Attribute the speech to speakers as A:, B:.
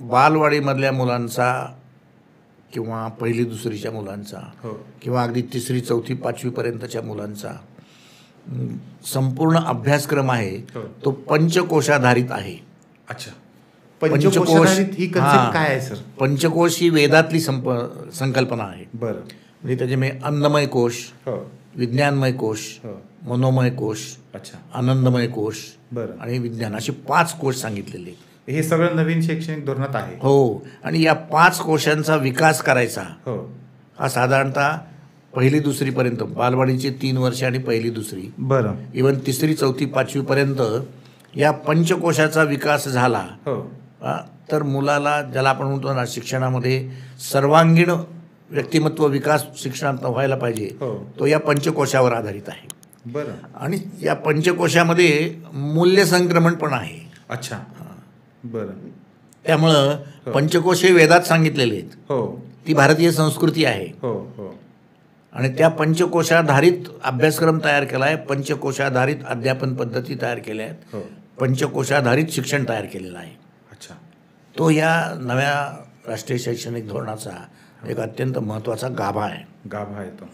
A: बालवाडीमधल्या मुलांचा किंवा पहिली दुसरीच्या मुलांचा किंवा अगदी तिसरी चौथी पाचवीपर्यंतच्या मुलांचा संपूर्ण अभ्यासक्रम आहे तो पंचकोशाधारित आहे.
B: अच्छा, पंचकोशाधारित ही कन्सेप्ट काय आहे सर?
A: पंचकोश ही वेदातली संकल्पना आहे.
B: बरं.
A: म्हणजे त्याच्यामध्ये अन्नमय कोश, विज्ञानमय कोश, मनोमय कोश,
B: अच्छा,
A: आनंदमय कोश
B: बरं,
A: आणि विज्ञान असे 5 कोश सांगितलेले.
B: हे सगळं नवीन शैक्षणिक धोरणात आहे.
A: हो, आणि या 5 कोशांचा विकास करायचा हा साधारणतः पहिली दुसरीपर्यंत, बालवाडीची 3 वर्ष आणि पहिली दुसरी,
B: बरं,
A: इव्हन तिसरी चौथी पाचवीपर्यंत या पंचकोशाचा विकास झाला तर मुलाला, ज्याला आपण म्हणतो ना शिक्षणामध्ये सर्वांगीण व्यक्तिमत्व विकास शिक्षणात व्हायला पाहिजे, तो या पंचकोशावर आधारित आहे.
B: बरं.
A: आणि या पंचकोशामध्ये मूल्य संक्रमण पण आहे.
B: अच्छा, बरं.
A: त्यामुळं पंचकोश हे वेदात सांगितलेले आहेत. ती भारतीय संस्कृती आहे. आणि त्या पंचकोशाधारित अभ्यासक्रम तयार केला आहे, पंचकोशाधारित अध्यापन पद्धती तयार केल्या आहेत, पंचकोशाधारित शिक्षण तयार केलेलं आहे.
B: अच्छा,
A: तो या नव्या राष्ट्रीय शैक्षणिक धोरणाचा एक अत्यंत महत्त्वाचा गाभा आहे.
B: गाभा आहे तो.